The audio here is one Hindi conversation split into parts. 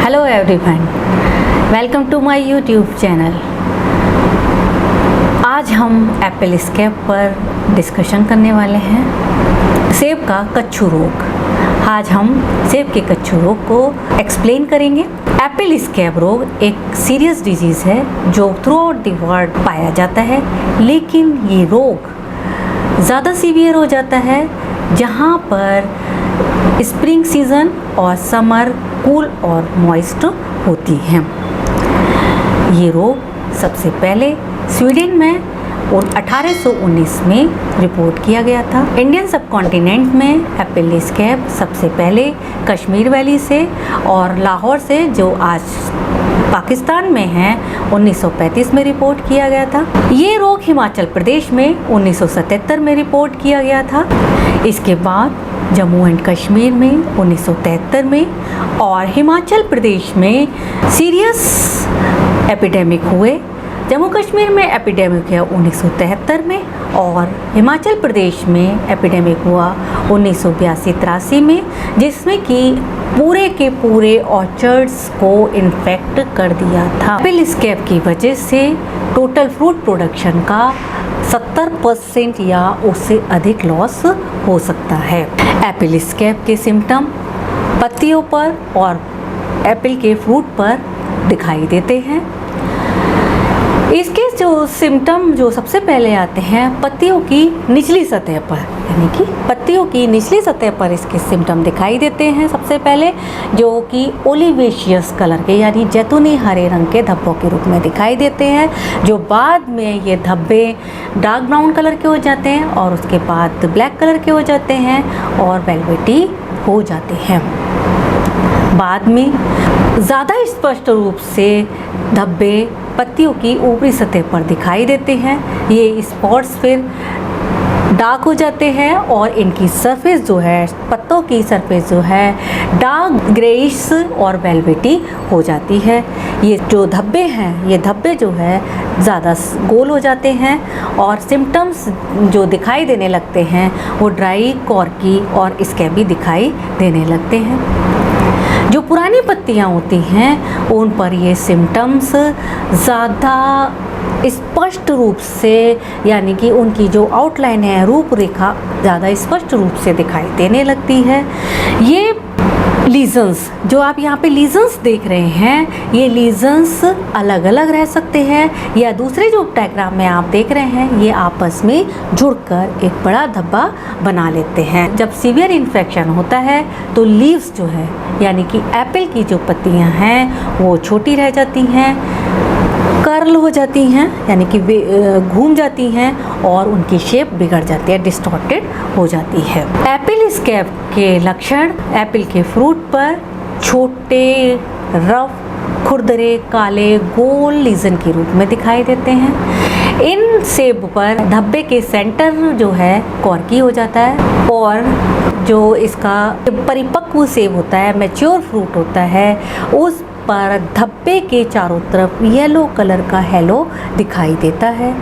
Hello everyone, welcome to my YouTube channel. आज हम एप्पल स्कैब पर डिस्कशन करने वाले हैं सेब का कच्छू रोग। आज हम सेब के कच्छू रोग को एक्सप्लेन करेंगे। एप्पल स्कैब रोग एक सीरियस डिजीज़ है जो थ्रू आउट द वर्ल्ड पाया जाता है, लेकिन ये रोग ज़्यादा सीवियर हो जाता है जहाँ पर स्प्रिंग सीज़न और समर कूल और मॉइस्ट होती हैं। ये रोग सबसे पहले स्वीडन में 1819 में रिपोर्ट किया गया था। इंडियन सब कॉन्टिनेंट में एप्पल स्कैब सबसे पहले कश्मीर वैली से और लाहौर से, जो आज पाकिस्तान में है, 1935 में रिपोर्ट किया गया था। ये रोग हिमाचल प्रदेश में 1977 में रिपोर्ट किया गया था। इसके बाद जम्मू एंड कश्मीर में 1973 में और हिमाचल प्रदेश में सीरियस एपिडेमिक हुए। जम्मू कश्मीर में एपिडेमिक हुआ 1973 में और हिमाचल प्रदेश में एपिडेमिक हुआ 1982-83 में, जिसमें कि पूरे के पूरे ऑर्चर्ड्स को इन्फेक्ट कर दिया था। एप्पल स्कैब की वजह से टोटल फ्रूट प्रोडक्शन का 70% या उससे अधिक लॉस हो सकता है। एप्पल स्कैब के सिम्टम पत्तियों पर और एप्पल के फ्रूट पर दिखाई देते हैं। इसके जो सिम्टम जो सबसे पहले आते हैं पत्तियों की निचली सतह पर, यानी कि पत्तियों की निचली सतह पर इसके सिम्टम दिखाई देते हैं सबसे पहले, जो कि ओलिवेशियस कलर के यानी जैतूनी हरे रंग के धब्बों के रूप में दिखाई देते हैं, जो बाद में ये धब्बे डार्क ब्राउन कलर के हो जाते हैं और उसके बाद ब्लैक कलर के हो जाते हैं और वेलवेटी हो जाते हैं। बाद में ज़्यादा स्पष्ट रूप से धब्बे पत्तियों की ऊपरी सतह पर दिखाई देते हैं। ये स्पॉट्स फिर डार्क हो जाते हैं और इनकी सरफेस जो है, पत्तों की सरफेस जो है, डार्क ग्रेइश और वेलवेटी हो जाती है। ये जो धब्बे हैं, ये धब्बे जो है ज़्यादा गोल हो जाते हैं और सिम्टम्स जो दिखाई देने लगते हैं वो ड्राई, कॉर्की और स्कैबी दिखाई देने लगते हैं। जो पुरानी पत्तियां होती हैं उन पर ये सिम्टम्स ज़्यादा स्पष्ट रूप से, यानी कि उनकी जो आउटलाइन है, रूपरेखा ज़्यादा स्पष्ट रूप से दिखाई देने लगती है। ये लीजन्स जो आप यहाँ पे लीजन्स देख रहे हैं, ये लीजन्स अलग अलग रह सकते हैं या दूसरे जो डायग्राम में आप देख रहे हैं ये आपस में जुड़कर एक बड़ा धब्बा बना लेते हैं। जब सीवियर इन्फेक्शन होता है तो लीव्स जो है, यानी कि एप्पल की जो पत्तियाँ हैं वो छोटी रह जाती हैं, कर्ल हो जाती हैं, यानी कि घूम जाती हैं और उनकी शेप बिगड़ जाती है, डिस्टॉर्टेड हो जाती है। एप्पल स्कैब के लक्षण एप्पल के फ्रूट पर छोटे, रफ, खुरदरे, काले, गोल लीजन के रूप में दिखाई देते हैं। इन सेब पर धब्बे के सेंटर जो है कॉर्की हो जाता है और जो इसका परिपक्व सेब होता है, मैच्योर फ्रूट होता है, उस पर धब्बे के चारों तरफ येलो कलर का हेलो दिखाई देता है।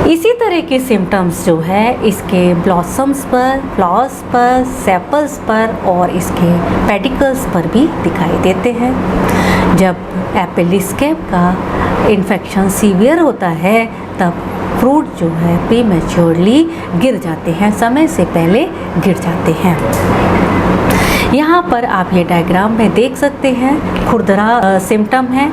इसी तरह के सिम्टम्स जो है इसके ब्लॉसम्स पर, फ्लावर्स पर, सेपल्स पर और इसके पेडिकल्स पर भी दिखाई देते हैं। जब एप्पल स्कैब का इन्फेक्शन सीवियर होता है तब फ्रूट जो है प्रीमैच्योरली गिर जाते हैं, समय से पहले गिर जाते हैं। यहाँ पर आप ये डायग्राम में देख सकते हैं, खुरदरा सिम्टम है।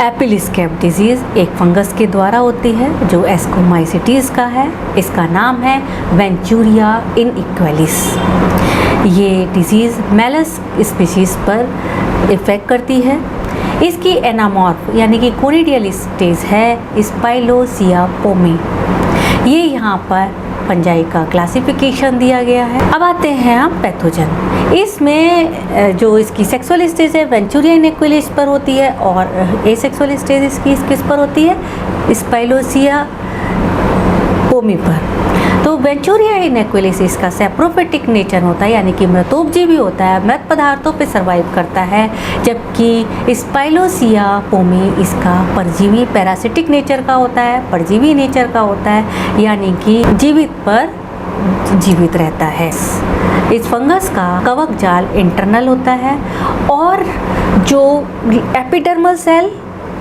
एप्पल स्कैब डिजीज़ एक फंगस के द्वारा होती है जो एस्कोमाइसिटीज़ का है। इसका नाम है वेंचूरिया इनइक्वालिस। ये डिजीज़ मेलस स्पीशीज़ पर इफ़ेक्ट करती है। इसकी एनामॉर्फ यानी कि कोनिडियल स्टेज है स्पाइलोसिया पोमी। ये यहाँ पर फंजाई का क्लासिफिकेशन दिया गया है। अब आते हैं हम पैथोजन। इसमें जो इसकी सेक्सुअल स्टेज है वेंचूरिया इनइक्वालिस पर होती है और एसेक्सुअल स्टेज इसकी किस पर होती है, स्पाइलोसिया पोमी पर। तो वेंचूरिया इनइक्वालिस इसका सैप्रोफिटिक नेचर होता है, यानी कि मृतोपजीवी होता है, मृत पदार्थों पे सर्वाइव करता है, जबकि स्पाइलोसिया पोमी इसका परजीवी पैरासिटिक नेचर का होता है, परजीवी नेचर का होता है, यानी कि जीवित पर जीवित रहता है। इस फंगस का कवक जाल इंटरनल होता है और जो एपिडर्मल सेल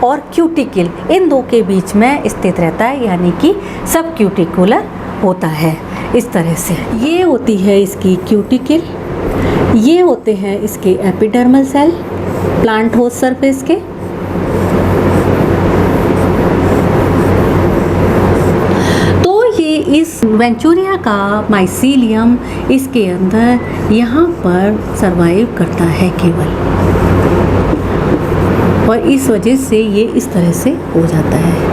और क्यूटिकल इन दो के बीच में स्थित रहता है, यानी कि सब क्यूटिकुलर होता है। इस तरह से ये होती है इसकी क्यूटिकल, ये होते हैं इसके epidermal cell plant host surface के। तो ये इस वेंचूरिया का माइसीलियम इसके अंदर यहाँ पर सरवाइव करता है केवल, और इस वजह से ये इस तरह से हो जाता है।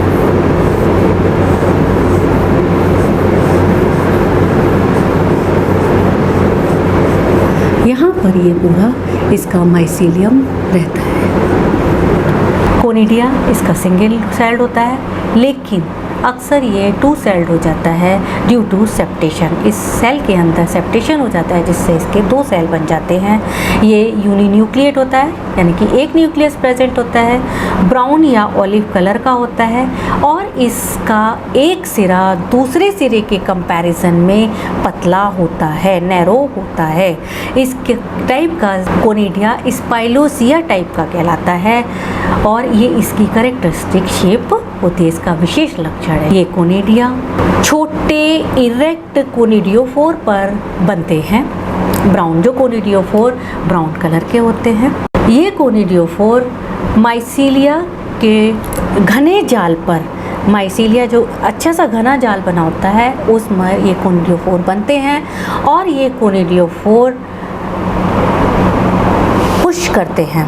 यहाँ पर ये पूरा इसका माइसीलियम रहता है। कोनिडिया इसका सिंगल सेल्ड होता है, लेकिन अक्सर ये 2 सेल्ड हो जाता है ड्यू टू सेप्टेशन। इस सेल के अंदर सेप्टेशन हो जाता है जिससे इसके 2 सेल बन जाते हैं। ये यूनिन्यूक्लिएट होता है, यानी कि एक न्यूक्लियस प्रेजेंट होता है, ब्राउन या ऑलिव कलर का होता है, और इसका एक सिरा दूसरे सिरे के कंपैरिजन में पतला होता है, नैरो होता है। इस टाइप का कोनिडिया स्पाइलोसिया टाइप का कहलाता है, और ये इसकी कैरेक्टरिस्टिक शेप होती है, इसका विशेष लक्षण है। ये कोनिडिया छोटे इरेक्ट कोनिडियोफोर पर बनते हैं। ब्राउन जो कोनिडियोफोर ब्राउन कलर के होते हैं। ये कोनिडियोफोर माइसीलिया के घने जाल पर, माइसीलिया जो अच्छा सा घना जाल बना होता है उसमें ये कोनिडियोफोर बनते हैं, और ये कोनिडियोफोर पुश करते हैं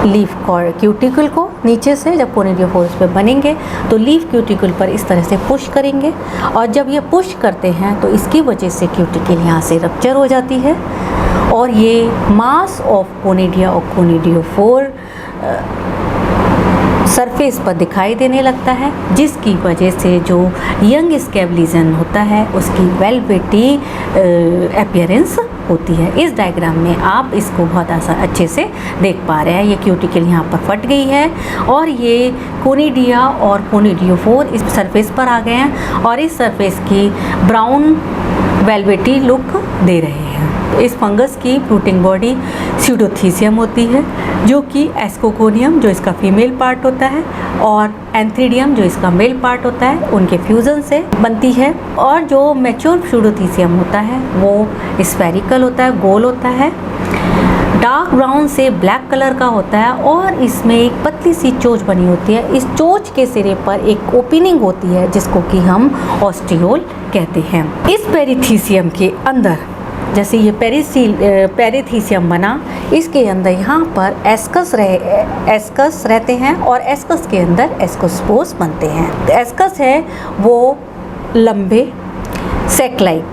लीफ क्यूटिकल को नीचे से। जब कोनिडियोफोर्स पे बनेंगे तो लीफ क्यूटिकल पर इस तरह से पुश करेंगे, और जब ये पुश करते हैं तो इसकी वजह से क्यूटिकल यहाँ से रप्चर हो जाती है, और ये मास ऑफ कोनिडिया और कोनिडियोफोर सरफेस पर दिखाई देने लगता है, जिसकी वजह से जो यंग स्कैब होता है उसकी वेलवेटी अपीयरेंस होती है। इस डायग्राम में आप इसको बहुत अच्छे से देख पा रहे हैं। ये क्यूटिकल यहाँ पर फट गई है, और ये कोनिडिया और कोनिडियोफोर इस सरफेस पर आ गए हैं, और इस सरफेस की ब्राउन वेलवेटी लुक दे रहे हैं। इस फंगस की फ्रूटिंग बॉडी स्यूडोथीसियम होती है, जो कि एस्कोगोनियम जो इसका फीमेल पार्ट होता है और एंथ्रीडियम जो इसका मेल पार्ट होता है उनके फ्यूज़न से बनती है। और जो मैच्योर स्यूडोथीसियम होता है वो स्फेरिकल होता है, गोल होता है, डार्क ब्राउन से ब्लैक कलर का होता है, और इसमें एक पतली सी चोंच बनी होती है। इस चोंच के सिरे पर एक ओपनिंग होती है जिसको कि हम ऑस्टियोल कहते हैं। इस पेरिथीसियम के अंदर, जैसे ये पेरिथीसियम बना, इसके अंदर यहाँ पर एस्कस रहते हैं, और एस्कस के अंदर एस्कोस्पोर्स बनते हैं। एस्कस है वो लंबे सेक-लाइक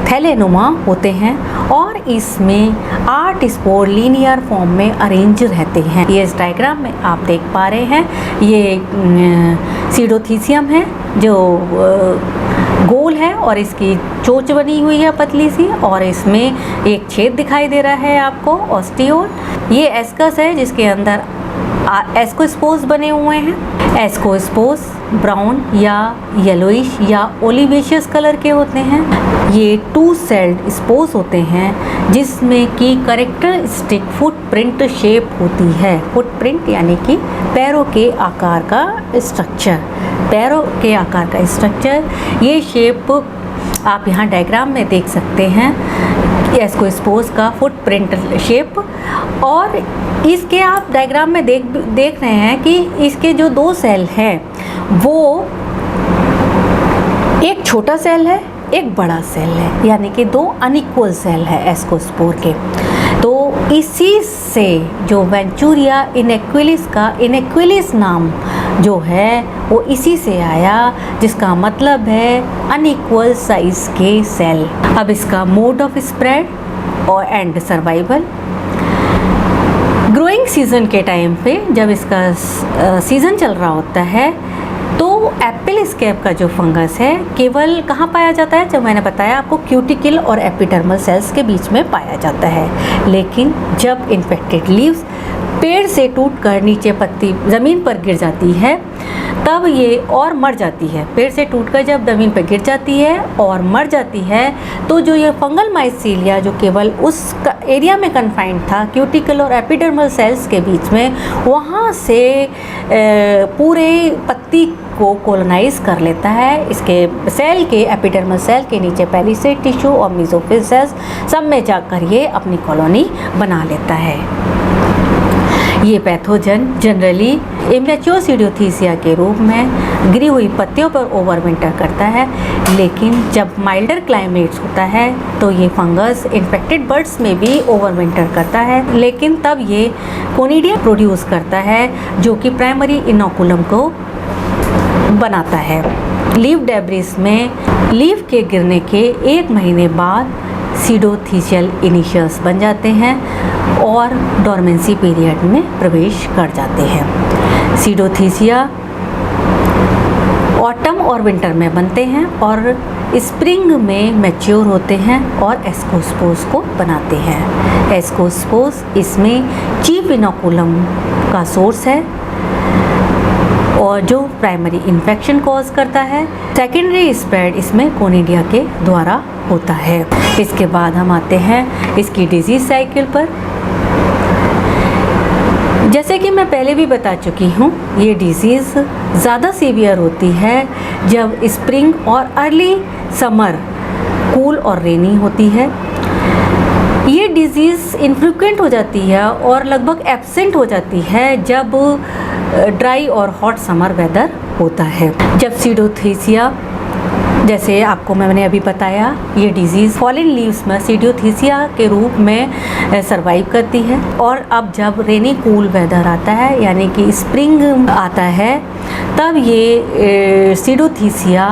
थैलेनुमा होते हैं, और इसमें 8 स्पोर लीनियर फॉर्म में अरेंज रहते हैं। ये इस डायग्राम में आप देख पा रहे हैं, ये सीडोथीसियम है जो गोल है, और इसकी चोंच बनी हुई है पतली सी, और इसमें एक छेद दिखाई दे रहा है आपको, ऑस्टियोल। ये एस्कस है जिसके अंदर एस्कोस्पोर्स बने हुए हैं। एस्कोस्पोर्स ब्राउन या येलोइश या ओलिवेशियस कलर के होते हैं। ये 2 सेल्ड स्पोर्स होते हैं जिसमें कि कैरेक्टरिस्टिक फुटप्रिंट शेप होती है। फुटप्रिंट यानी कि पैरों के आकार का स्ट्रक्चर, पैरों के आकार का स्ट्रक्चर। ये शेप आप यहाँ डायग्राम में देख सकते हैं, एस्कोस्पोर्स का फुटप्रिंट शेप। और इसके आप डायग्राम में देख रहे हैं कि इसके जो 2 सेल हैं वो एक छोटा सेल है, एक बड़ा सेल है, यानी कि 2 अनइक्वल सेल है एस्कोस्पोर के। तो इसी से जो वेंचूरिया इनेक्विलिस का इनेक्विलिस नाम जो है वो इसी से आया, जिसका मतलब है अनइक्वल साइज के सेल। अब इसका मोड ऑफ स्प्रेड और एंड सर्वाइवल। ग्रोइंग सीजन के टाइम पे जब इसका सीज़न चल रहा होता है तो एप्पल स्कैब का जो फंगस है केवल कहाँ पाया जाता है, जब मैंने बताया आपको क्यूटिकल और एपिडर्मल सेल्स के बीच में पाया जाता है। लेकिन जब इन्फेक्टेड लीव्स पेड़ से टूटकर नीचे पत्ती ज़मीन पर गिर जाती है तब ये और मर जाती है। पेड़ से टूटकर जब ज़मीन पर गिर जाती है और मर जाती है तो जो ये फंगल माइसीलिया जो केवल उस एरिया में कन्फाइंड था क्यूटिकल और एपिडर्मल सेल्स के बीच में, वहाँ से पूरे पत्ती को कोलोनाइज कर लेता है। इसके सेल के एपिडर्मल सेल के नीचे पेलिसेड टिश्यू और मेसोफिल सेल्स सब में जाकर ये अपनी कॉलोनी बना लेता है। ये पैथोजन जनरली इमेच्योर सीडियोथीसिया के रूप में गिरी हुई पत्तियों पर ओवरविंटर करता है, लेकिन जब माइल्डर क्लाइमेट्स होता है तो ये फंगस इन्फेक्टेड बर्ड्स में भी ओवरविंटर करता है, लेकिन तब ये कोनिडिया प्रोड्यूस करता है जो कि प्राइमरी इनोकुलम को बनाता है। लीफ डेब्रिस में लीफ के गिरने के 1 महीने बाद सीडोथीसियल इनिशियल्स बन जाते हैं और डोरमेंसी पीरियड में प्रवेश कर जाते हैं। सीडोथीसिया ऑटम और विंटर में बनते हैं और स्प्रिंग में मैच्योर होते हैं और एस्कोस्पोर्स को बनाते हैं। एस्कोस्पोर्स इसमें चीफ इनोकुलम का सोर्स है और जो प्राइमरी इन्फेक्शन कॉज करता है। सेकेंडरी स्प्रेड इसमें कोनिडिया के द्वारा होता है। इसके बाद हम आते हैं इसकी डिजीज साइकिल पर। जैसे कि मैं पहले भी बता चुकी हूँ, ये डिजीज़ ज़्यादा सीवियर होती है जब स्प्रिंग और अर्ली समर कूल और रेनी होती है। ये डिजीज़ इनफ्रीक्वेंट हो जाती है और लगभग एब्सेंट हो जाती है जब ड्राई और हॉट समर वेदर होता है। जब सीडोथीसिया, जैसे आपको मैंने अभी बताया, ये डिजीज़ फॉलिन लीव्स में सीडियोथीसिया के रूप में सरवाइव करती है और अब जब रेनी कूल वेदर आता है यानी कि स्प्रिंग आता है तब ये सीडोथीसिया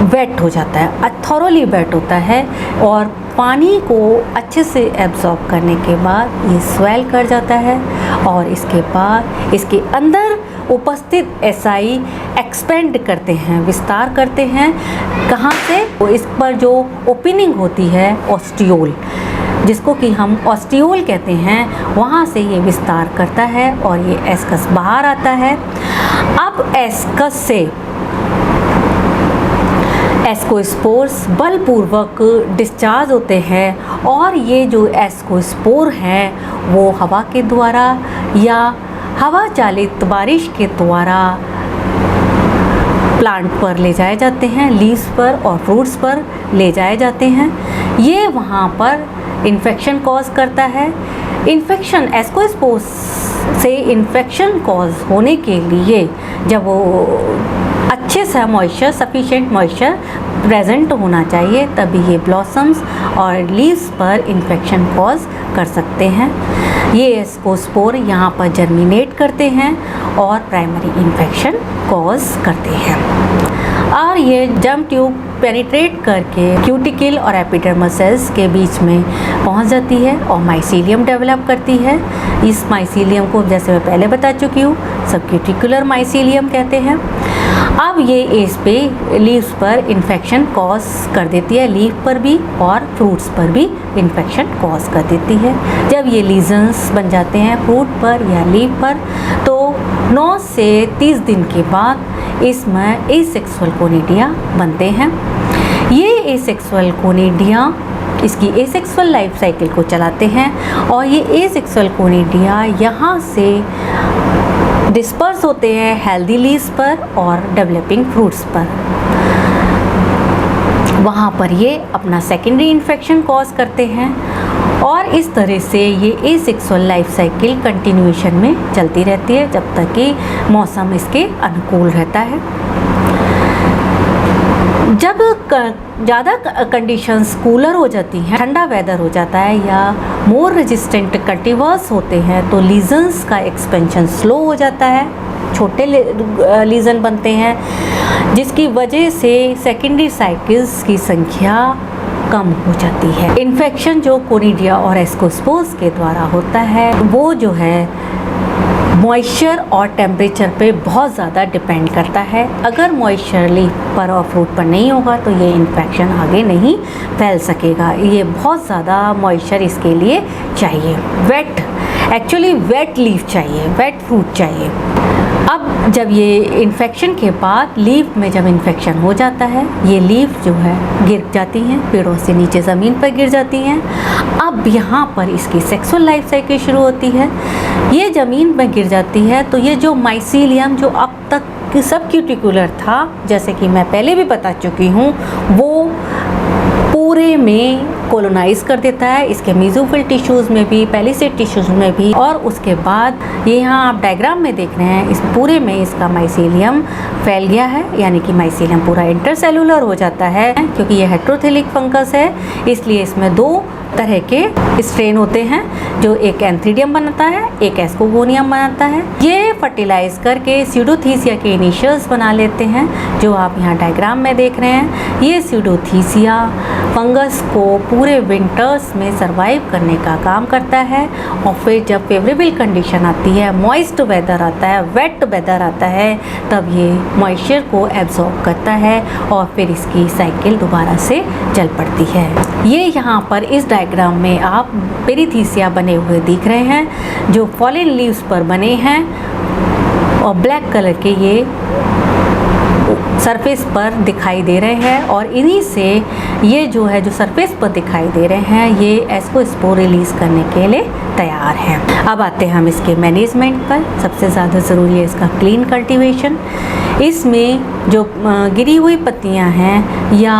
वेट हो जाता है, थॉरोली वेट होता है और पानी को अच्छे से एब्जॉर्ब करने के बाद ये स्वेल कर जाता है और इसके बाद इसके अंदर उपस्थित एसाई एक्सपेंड करते हैं, विस्तार करते हैं। कहाँ से? तो इस पर जो ओपनिंग होती है ऑस्टियोल, जिसको कि हम ऑस्टियोल कहते हैं, वहाँ से ये विस्तार करता है और ये एस्कस बाहर आता है। अब एस्कस से एस्कोस्पोर्स बलपूर्वक डिस्चार्ज होते हैं और ये जो एस्कोस्पोर हैं वो हवा के द्वारा या हवा चालित बारिश के द्वारा प्लांट पर ले जाए जाते हैं, लीव्स पर और फ्रूट्स पर ले जाए जाते हैं। ये वहाँ पर इन्फेक्शन कॉज करता है। इन्फेक्शन एस्कोस्पोर्स से इन्फेक्शन कॉज होने के लिए जब वो अच्छे से मॉइस्चर, सफिशिएंट मॉइस्चर प्रेजेंट होना चाहिए, तभी ये ब्लॉसम्स और लीव्स पर इन्फेक्शन कॉज कर सकते हैं। ये एस्कोस्पोर यहाँ पर जर्मिनेट करते हैं और प्राइमरी इन्फेक्शन कॉज करते हैं और ये जर्म ट्यूब पेनिट्रेट करके क्यूटिकल और एपिडर्मल सेल्स के बीच में पहुंच जाती है और माइसीलियम डेवलप करती है। इस माइसीलियम को, जैसे मैं पहले बता चुकी हूँ, सबक्यूटिकुलर माइसीलियम कहते हैं। अब ये इस पे लीव्स पर इन्फेक्शन कॉज कर देती है, लीफ पर भी और फ्रूट्स पर भी इन्फेक्शन कॉज कर देती है। जब ये लीजन्स बन जाते हैं फ्रूट पर या लीफ पर तो 9 से 30 दिन के बाद इसमें एसेक्सुअल कोनिडिया बनते हैं। ये एसेक्सुअल कोनिडिया इसकी एसेक्सुअल लाइफ साइकिल को चलाते हैं और ये एसेक्सुअल कोनिडिया यहाँ से डिस्पर्स होते हैं हेल्दी लीव्स पर और डेवलपिंग फ्रूट्स पर। वहाँ पर ये अपना सेकेंडरी इन्फेक्शन कॉज करते हैं और इस तरह से ये एसेक्सुअल लाइफ साइकिल कंटिन्यूएशन में चलती रहती है जब तक कि मौसम इसके अनुकूल रहता है। जब ज़्यादा कंडीशंस कूलर हो जाती हैं, ठंडा वेदर हो जाता है या मोर रेजिस्टेंट कल्टीवर्स होते हैं तो लीजन्स का एक्सपेंशन स्लो हो जाता है, छोटे लीजन बनते हैं जिसकी वजह से सेकेंडरी साइकिल्स की संख्या कम हो जाती है। इन्फेक्शन जो कोनिडिया और एस्कोस्पोर्स के द्वारा होता है वो जो है मॉइस्चर और टेम्परेचर पे बहुत ज़्यादा डिपेंड करता है। अगर मॉइस्चर लीफ पर और फ्रूट पर नहीं होगा तो ये इन्फेक्शन आगे नहीं फैल सकेगा। ये बहुत ज़्यादा मॉइस्चर इसके लिए चाहिए। वेट एक्चुअली वेट लीफ चाहिए, वेट फ्रूट चाहिए। अब जब ये इन्फेक्शन के बाद लीफ में जब इन्फेक्शन हो जाता है, ये लीफ जो है गिर जाती हैं, पेड़ों से नीचे ज़मीन पर गिर जाती हैं। अब यहाँ पर इसकी सेक्सुअल लाइफ साइकिल शुरू होती है। ये ज़मीन में गिर जाती है तो ये जो माइसीलियम जो अब तक सब क्यूटिकुलर था, जैसे कि मैं पहले भी बता चुकी हूँ, वो पूरे में कोलोनाइज कर देता है, इसके मेसोफिल टिश्यूज़ में भी, पेलिसेड टिश्यूज़ में भी। और उसके बाद ये यहाँ आप डायग्राम में देख रहे हैं, इस पूरे में इसका माइसीलियम फैल गया है, यानी कि माइसीलियम पूरा इंटरसेलुलर हो जाता है। क्योंकि ये हेट्रोथिलिक फंगस है, इसलिए इसमें दो तरह के स्ट्रेन होते हैं, जो एक एंथ्रीडियम बनाता है, एक एस्कोगोनियम बनाता है। ये फर्टिलाइज करके स्यूडोथीसिया के इनिशियल्स बना लेते हैं, जो आप यहाँ डायग्राम में देख रहे हैं। ये स्यूडोथीसिया फंगस को पूरे विंटर्स में सरवाइव करने का काम करता है, और फिर जब फेवरेबल कंडीशन आती है, मॉइस्ट वेदर आता है, वेट वेदर आता है, तब ये मॉइस्चर को एब्जॉर्ब करता है और फिर इसकी साइकिल दोबारा से चल पड़ती है। ये यहाँ पर इस डायग्राम में आप पेरिथीसिया बने हुए दिख रहे हैं, जो फॉलन लीव्स पर बने हैं, और ब्लैक कलर के ये सरफेस पर दिखाई दे रहे हैं। और इन्हीं से ये जो है, जो सरफेस पर दिखाई दे रहे हैं, ये एस्कोस्पोर रिलीज करने के लिए तैयार हैं। अब आते हैं हम इसके मैनेजमेंट पर। सबसे ज़्यादा ज़रूरी है इसका क्लीन कल्टीवेशन। इसमें जो गिरी हुई पत्तियां हैं या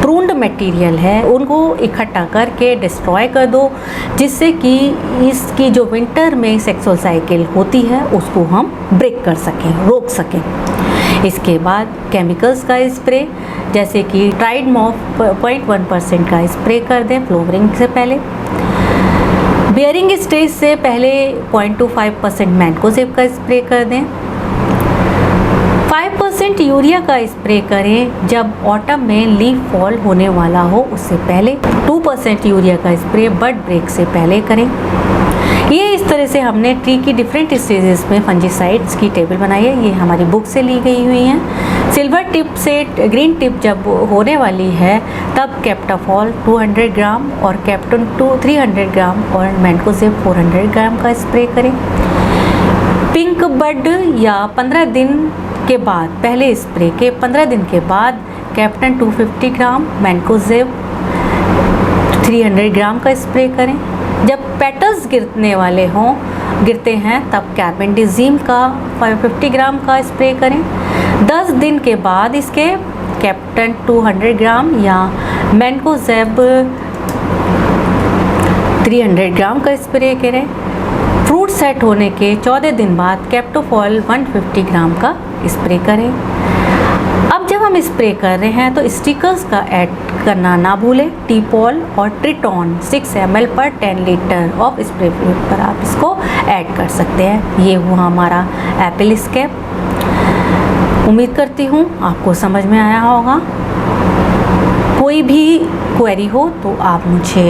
प्रून्ड मटेरियल है, उनको इकट्ठा करके डिस्ट्रॉय कर दो, जिससे कि इसकी जो विंटर में सेक्सुअल साइकिल होती है उसको हम ब्रेक कर सकें, रोक सकें। इसके बाद केमिकल्स का स्प्रे, जैसे कि ट्राइडमॉफ 0.1% का स्प्रे कर दें फ्लोवरिंग से पहले। बियरिंग स्टेज से पहले 0.25% मैंकोजेब का स्प्रे कर दें। 5% यूरिया का स्प्रे करें जब ऑटम में लीफ फॉल होने वाला हो, उससे पहले। 2% यूरिया का स्प्रे बड ब्रेक से पहले करें। ये इस तरह से हमने ट्री की डिफरेंट स्टेजेस में फंजीसाइड्स की टेबल बनाई है, ये हमारी बुक से ली गई हुई हैं। सिल्वर टिप से ग्रीन टिप जब होने वाली है, तब कैप्टाफॉल 200 ग्राम और कैप्टन 300 ग्राम और मैंकोजेब 400 ग्राम का स्प्रे करें। पिंक बड या 15 दिन के बाद, पहले स्प्रे के 15 दिन के बाद कैप्टन 250 ग्राम, मैंकोजेब 300 ग्राम का स्प्रे करें। जब पेटल्स गिरते हैं तब कार्बेंडिजिम का 550 ग्राम का स्प्रे करें। 10 दिन के बाद इसके कैप्टन 200 ग्राम या मैंकोजेब 300 ग्राम का स्प्रे करें। फ्रूट सेट होने के 14 दिन बाद कैप्टोफॉल 150 ग्राम का स्प्रे करें। अब जब हम स्प्रे कर रहे हैं तो स्टिकर्स का ऐड करना ना भूलें। टीपॉल और ट्रिटॉन 6 ml पर 10 लीटर ऑफ स्प्रे फ्लूइड पर आप इसको ऐड कर सकते हैं। ये हुआ हमारा एप्पल स्कैब। उम्मीद करती हूँ आपको समझ में आया होगा। कोई भी क्वेरी हो तो आप मुझे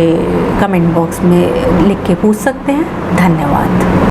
कमेंट बॉक्स में लिख के पूछ सकते हैं। धन्यवाद।